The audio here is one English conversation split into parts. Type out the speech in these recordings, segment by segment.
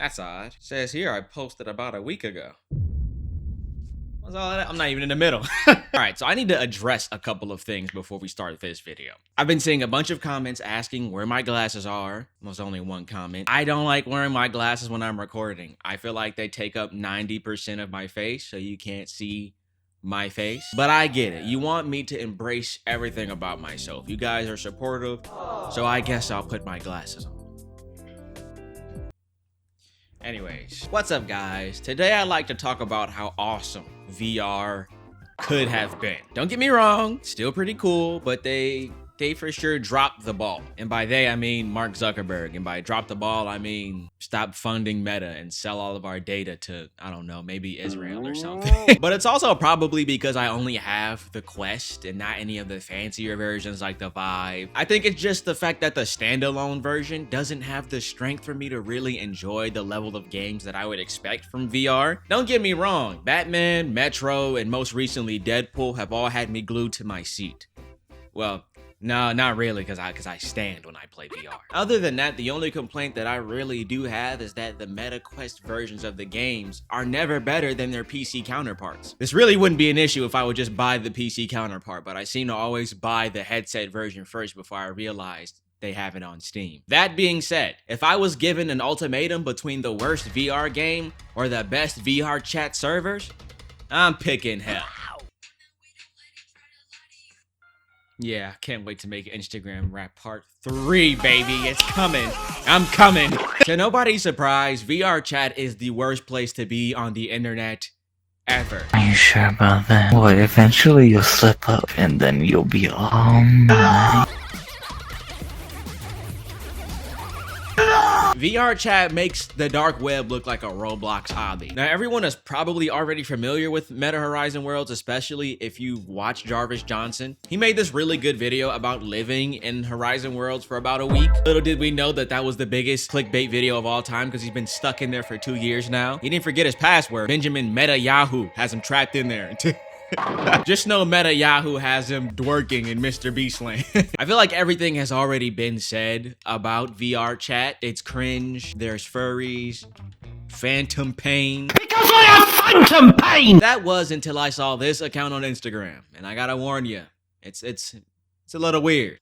That's odd. Says here I posted about a week ago. What's all that? I'm not even in the middle. All right, so I need to address a couple of things before we start this video. I've been seeing a bunch of comments asking where my glasses are. There's only one comment. I don't like wearing my glasses when I'm recording. I feel like they take up 90% of my face, so you can't see my face. But I get it. You want me to embrace everything about myself. You guys are supportive, so I guess I'll put my glasses on. Anyways, what's up guys? Today I'd like to talk about how awesome VR could have been. Don't get me wrong, still pretty cool, but they for sure dropped the ball. And by they, I mean Mark Zuckerberg. And by drop the ball, I mean stop funding Meta and sell all of our data to, I don't know, maybe Israel or something. But it's also probably because I only have the Quest and not any of the fancier versions like the Vive. I think it's just the fact that the standalone version doesn't have the strength for me to really enjoy the level of games that I would expect from VR. Don't get me wrong, Batman, Metro, and most recently Deadpool have all had me glued to my seat. Well, no, not really, because I stand when I play VR. Other than that, the only complaint that I really do have is that the Meta Quest versions of the games are never better than their PC counterparts. This really wouldn't be an issue if I would just buy the PC counterpart, but I seem to always buy the headset version first before I realized they have it on Steam. That being said, if I was given an ultimatum between the worst VR game or the best VR chat servers, I'm picking hell. Yeah, can't wait to make Instagram Rap Part 3, baby. It's coming. I'm coming. To nobody's surprise, VR chat is the worst place to be on the internet ever. Are you sure about that? Well, eventually you'll slip up and then you'll be all mine. VR chat makes the dark web look like a Roblox hobby. Now, everyone is probably already familiar with Meta Horizon Worlds, especially if you've watched Jarvis Johnson. He made this really good video about living in Horizon Worlds for about a week. Little did we know that that was the biggest clickbait video of all time because he's been stuck in there for 2 years now. He didn't forget his password. Benjamin Meta Yahoo has him trapped in there. Just know Meta Yahoo has him twerking in Mr. Beast Land. I feel like everything has already been said about VR chat. It's cringe, there's furries, phantom pain. Because I have phantom pain! That was until I saw this account on Instagram. And I gotta warn you, it's a little weird.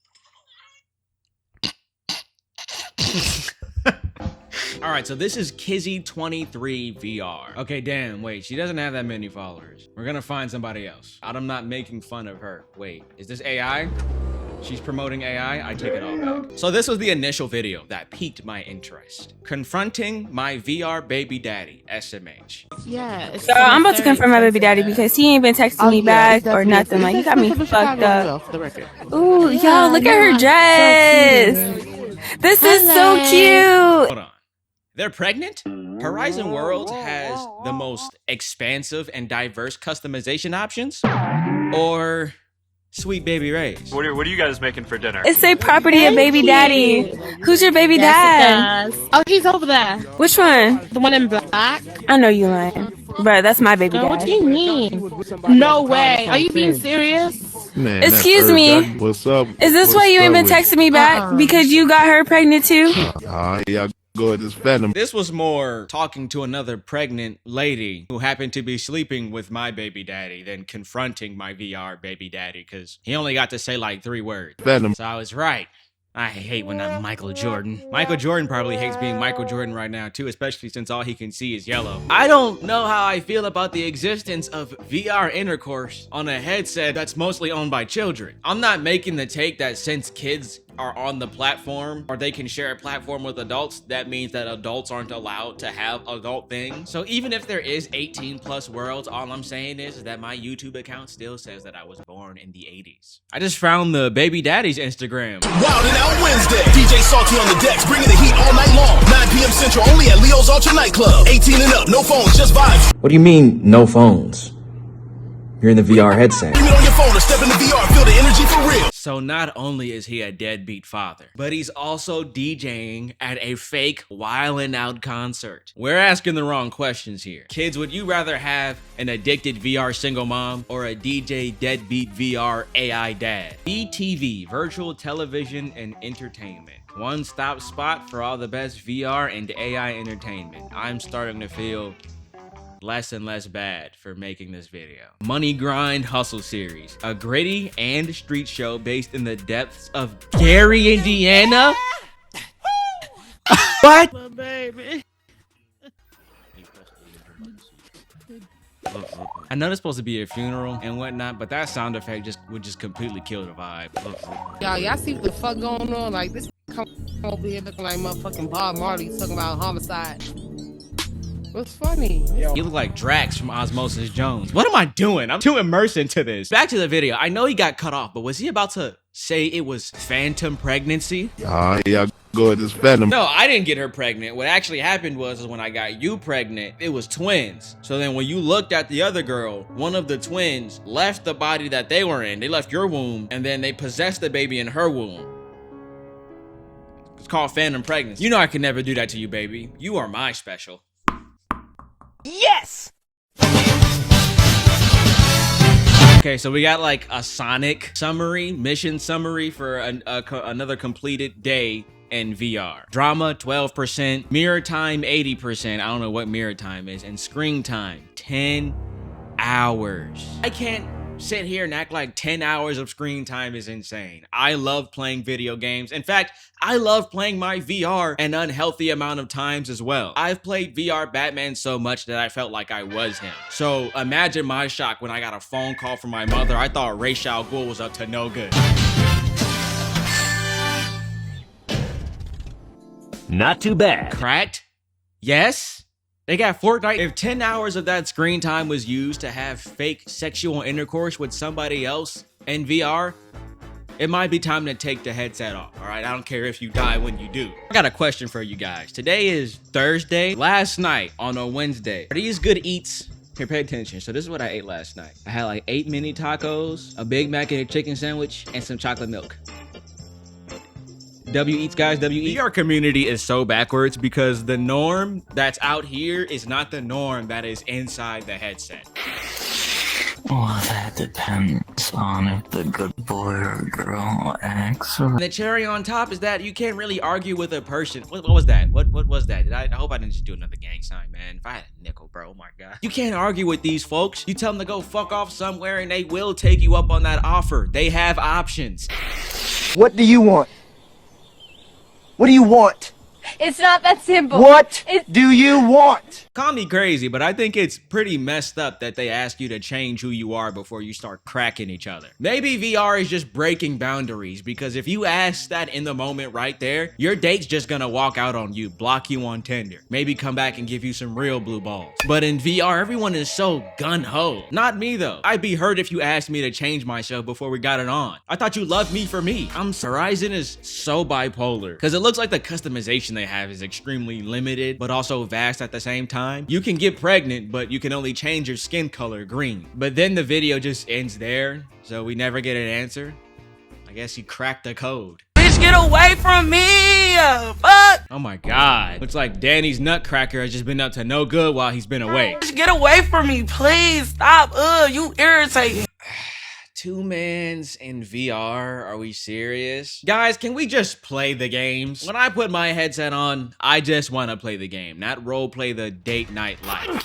All right, so this is Kizzy23 VR. Okay, damn, wait, she doesn't have that many followers. We're gonna find somebody else. I'm not making fun of her. Wait, is this AI? She's promoting AI? I take it all back. So this was the initial video that piqued my interest. Confronting my VR baby daddy, SMH. Yeah. So I'm about to confront my baby daddy because he ain't been texting me back or nothing. Like, he got me fucked up. Ooh, yo, look at her dress. This is so cute. Hold on. They're pregnant? Horizon Worlds has the most expansive and diverse customization options? Or Sweet Baby Ray's? What are you guys making for dinner? It's a property of baby daddy. Who's your baby dad? Oh, he's over there. Which one? The one in black. I know you lying. Bruh, that's my baby What dad. do you mean? No way. Are you being serious? Man, Excuse me. What's up? Is this why you ain't been texting me back? Because you got her pregnant too? Yeah, go ahead, just Phantom. This was more talking to another pregnant lady who happened to be sleeping with my baby daddy than confronting my VR baby daddy because he only got to say like 3 words. Phantom. So I was right. I hate when I'm Michael Jordan. Michael Jordan probably hates being Michael Jordan right now too, especially since all he can see is yellow. I don't know how I feel about the existence of VR intercourse on a headset that's mostly owned by children. I'm not making the take that since kids are on the platform or they can share a platform with adults, that means that adults aren't allowed to have adult things. So even if there is 18+ worlds, all I'm saying is that my YouTube account still says that I was born in the 80s. I just found the baby daddy's Instagram. Wildin' Out Wednesday. DJ Salty on the decks, bringing the heat all night long. 9 p.m. Central, only at Leo's Ultra Nightclub. 18 and up, no phones, just vibes. What do you mean, no phones? You're in the VR headset. Bring it on your phone or step in the VR, feel the energy for real. So not only is he a deadbeat father, but he's also DJing at a fake Wildin' Out concert. We're asking the wrong questions here. Kids, would you rather have an addicted VR single mom or a DJ deadbeat VR AI dad? VTV, Virtual Television and Entertainment. one-stop spot for all the best VR and AI entertainment. I'm starting to feel less and less bad for making this video. Money Grind Hustle Series, a gritty and street show based in the depths of Gary, Indiana. What? My baby. I know there's supposed to be a funeral and whatnot, but that sound effect would just completely kill the vibe. Y'all see what the fuck going on? Like, this come over here looking like motherfucking Bob Marley talking about homicide. What's funny? You look like Drax from Osmosis Jones. What am I doing? I'm too immersed into this. Back to the video. I know he got cut off, but was he about to say it was phantom pregnancy? Yeah, go with this Phantom. No, I didn't get her pregnant. What actually happened was when I got you pregnant, it was twins. So then when you looked at the other girl, one of the twins left the body that they were in. They left your womb, and then they possessed the baby in her womb. It's called phantom pregnancy. You know I could never do that to you, baby. You are my special. Yes! Okay, so we got like a Sonic summary, mission summary for another completed day in VR. Drama, 12%. Mirror time, 80%. I don't know what mirror time is. And screen time, 10 hours. I can't sit here and act like 10 hours of screen time is insane. I love playing video games. In fact, I love playing my VR an unhealthy amount of times as well. I've played VR Batman so much that I felt like I was him. So imagine my shock when I got a phone call from my mother. I thought Ra's al Ghul was up to no good. Not too bad. Cracked? Yes? They got Fortnite. If 10 hours of that screen time was used to have fake sexual intercourse with somebody else in VR, it might be time to take the headset off, all right? I don't care if you die when you do. I got a question for you guys. Today is Thursday. Last night on a Wednesday, are these good eats? Here, pay attention. So this is what I ate last night. I had like 8 mini tacos, a Big Mac and a chicken sandwich, and some chocolate milk. W eats, guys, W eats. VR community is so backwards because the norm that's out here is not the norm that is inside the headset. Well, that depends on if the good boy or girl acts or... The cherry on top is that you can't really argue with a person. What was that? What was that? I hope I didn't just do another gang sign, man. If I had a nickel, bro, oh my God. You can't argue with these folks. You tell them to go fuck off somewhere and they will take you up on that offer. They have options. What do you want? What do you want? It's not that simple. What do you want? Call me crazy, but I think it's pretty messed up that they ask you to change who you are before you start cracking each other. Maybe VR is just breaking boundaries, because if you ask that in the moment right there, your date's just gonna walk out on you, block you on Tinder, maybe come back and give you some real blue balls. But in VR, everyone is so gun-ho. Not me though. I'd be hurt if you asked me to change myself before we got it on. I thought you loved me for me. Horizon is so bipolar, because it looks like the customization they have is extremely limited, but also vast at the same time. You can get pregnant, but you can only change your skin color green. But then the video just ends there, so we never get an answer. I guess he cracked the code. Bitch, get away from me! Fuck! Oh my God. Looks like Danny's nutcracker has just been up to no good while he's been away. Bitch, get away from me, please! Stop! You irritating. 2 mans in VR? Are we serious? Guys, can we just play the games? When I put my headset on, I just want to play the game, not role play the date night life.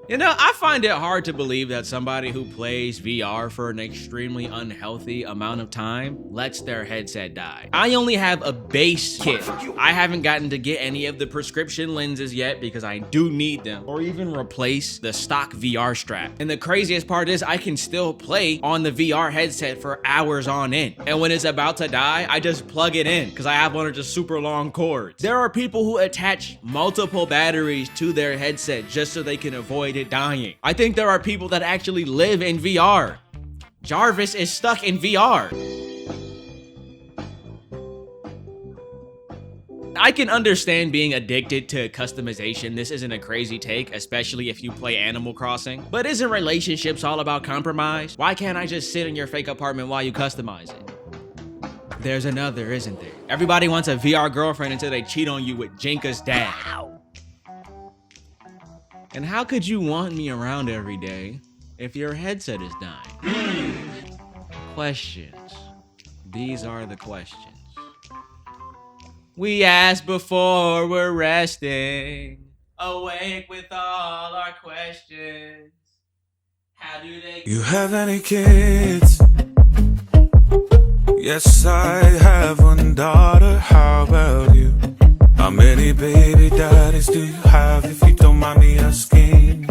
You know, I find it hard to believe that somebody who plays VR for an extremely unhealthy amount of time lets their headset die. I only have a base kit. I haven't gotten to get any of the prescription lenses yet because I do need them, or even replace the stock VR strap. And the craziest part is I can still play on the VR headset for hours on end. And when it's about to die, I just plug it in because I have one of the super long cords. There are people who attach multiple batteries to their headset just so they can avoid it dying. I think there are people that actually live in VR. Jarvis is stuck in VR. I can understand being addicted to customization. This isn't a crazy take, especially if you play Animal Crossing. But isn't relationships all about compromise? Why can't I just sit in your fake apartment while you customize it? There's another, isn't there? Everybody wants a VR girlfriend until they cheat on you with Jinka's dad. And how could you want me around every day if your headset is dying? Questions. These are the questions we ask before we're resting, awake with all our questions. How do they... You have any kids? Yes, I have one daughter. How about you? How many baby daddies do you have, if you don't mind me asking?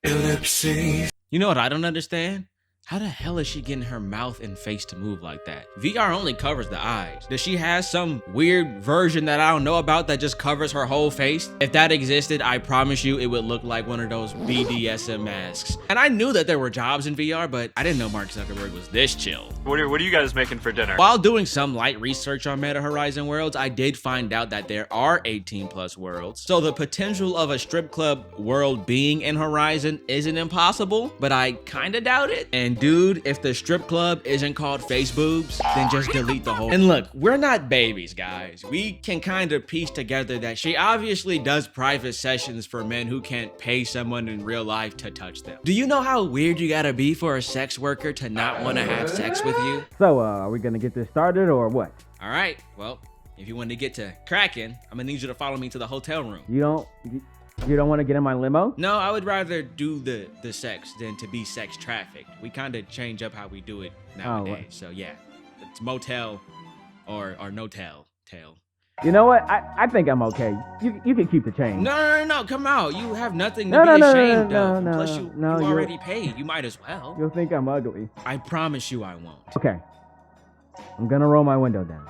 Ellipses. You know what I don't understand? How the hell is she getting her mouth and face to move like that? VR only covers the eyes. Does she have some weird version that I don't know about that just covers her whole face? If that existed, I promise you it would look like one of those BDSM masks. And I knew that there were jobs in VR, but I didn't know Mark Zuckerberg was this chill. What are you guys making for dinner? While doing some light research on Meta Horizon Worlds, I did find out that there are 18+ worlds. So the potential of a strip club world being in Horizon isn't impossible, but I kinda doubt it. And dude, if the strip club isn't called Face Boobs, then just delete the whole. And look, we're not babies, guys. We can kind of piece together that she obviously does private sessions for men who can't pay someone in real life to touch them. Do you know how weird you gotta be for a sex worker to not want to have sex with you? So, are we gonna get this started or what? All right, well, if you want to get to cracking, I'm gonna need you to follow me to the hotel room. You don't want to get in my limo? No, I would rather do the sex than to be sex trafficked. We kind of change up how we do it nowadays. So yeah, it's motel or no-tell. You know what? I think I'm okay. You can keep the change. No, come out. You have nothing to be ashamed of. Plus you already paid. You might as well. You'll think I'm ugly. I promise you I won't. Okay. I'm gonna roll my window down.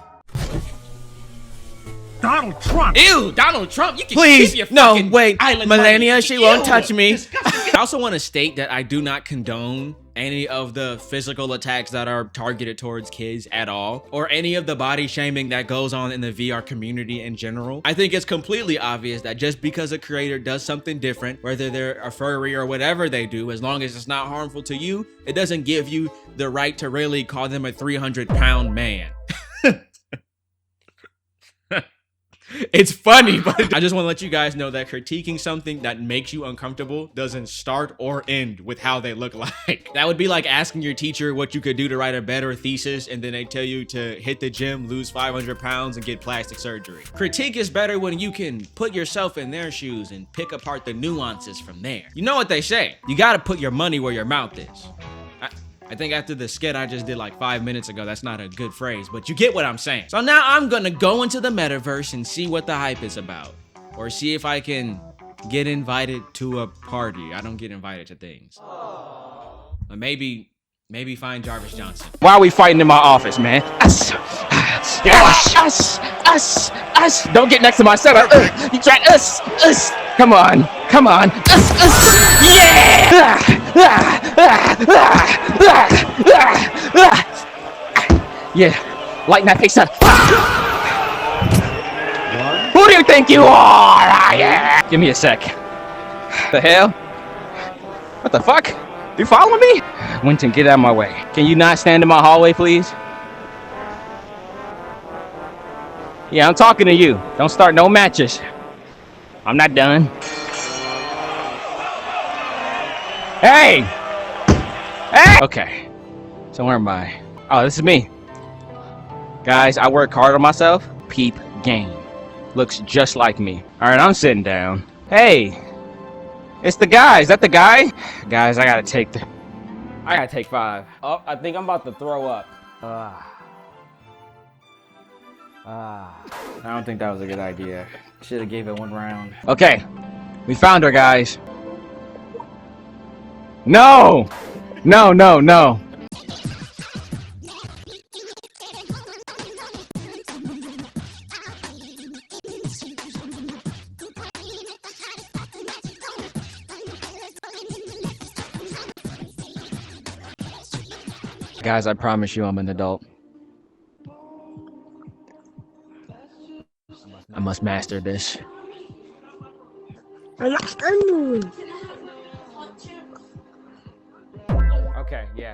Donald Trump. Ew, Donald Trump. You can Please, keep your no, fucking wait, island Melania, money. she won't touch me. I also want to state that I do not condone any of the physical attacks that are targeted towards kids at all, or any of the body shaming that goes on in the VR community in general. I think it's completely obvious that just because a creator does something different, whether they're a furry or whatever they do, as long as it's not harmful to you, it doesn't give you the right to really call them a 300-pound man. It's funny, but I just want to let you guys know that critiquing something that makes you uncomfortable doesn't start or end with how they look like. That would be like asking your teacher what you could do to write a better thesis, and then they tell you to hit the gym, lose 500 pounds, and get plastic surgery. Critique is better when you can put yourself in their shoes and pick apart the nuances from there. You know what they say, you gotta put your money where your mouth is. I think after the skit I just did like 5 minutes ago, that's not a good phrase, but you get what I'm saying. So now I'm gonna go into the metaverse and see what the hype is about. Or see if I can get invited to a party. I don't get invited to things. Or maybe find Jarvis Johnson. Why are we fighting in my office, man? Us! Don't get next to my setup. You tried us! Come on! Us! Yeah! Yeah, lighten that face up. Who do you think you are? Yeah. Give me a sec. The hell? What the fuck? You following me? Winton, get out of my way. Can you not stand in my hallway, please? Yeah, I'm talking to you. Don't start no matches. I'm not done. Hey! Hey! Okay. So where am I? Oh, this is me. Guys, I work hard on myself. Peep game. Looks just like me. Alright, I'm sitting down. Hey! It's the guy. Is that the guy? Guys, I gotta take 5. Oh, I think I'm about to throw up. I don't think that was a good idea. Should have gave it 1 round. Okay, we found her, guys. No! No. Guys, I promise you I'm an adult. I must master this.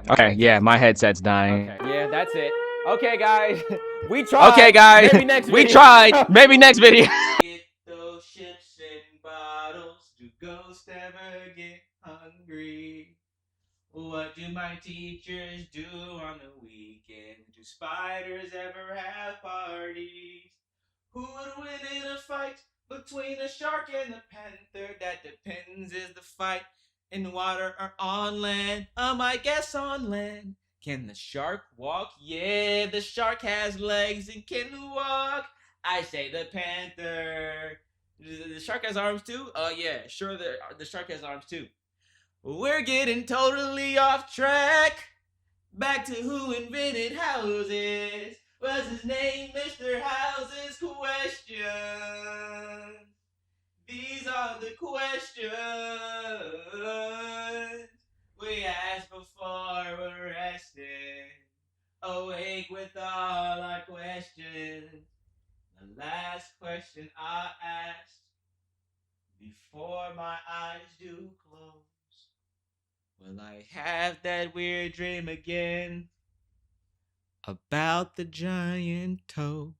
Okay, yeah, my headset's dying. Okay, yeah, that's it. Okay, guys, we tried. Okay, guys, maybe next video. We tried. Maybe next video. Get those ships and bottles. Do ghosts ever get hungry? What do my teachers do on the weekend? Do spiders ever have parties? Who would win in a fight between a shark and a panther? That depends. Is the fight in water or on land? I guess on land. Can the shark walk? Yeah, the shark has legs and can walk. I say the panther. The shark has arms too? Oh yeah, sure the shark has arms too. We're getting totally off track. Back to who invented houses. Was his name Mr. House's question? These are the questions we asked before we're resting. Awake with all our questions. The last question I asked before my eyes do close. Will I have that weird dream again about the giant toe?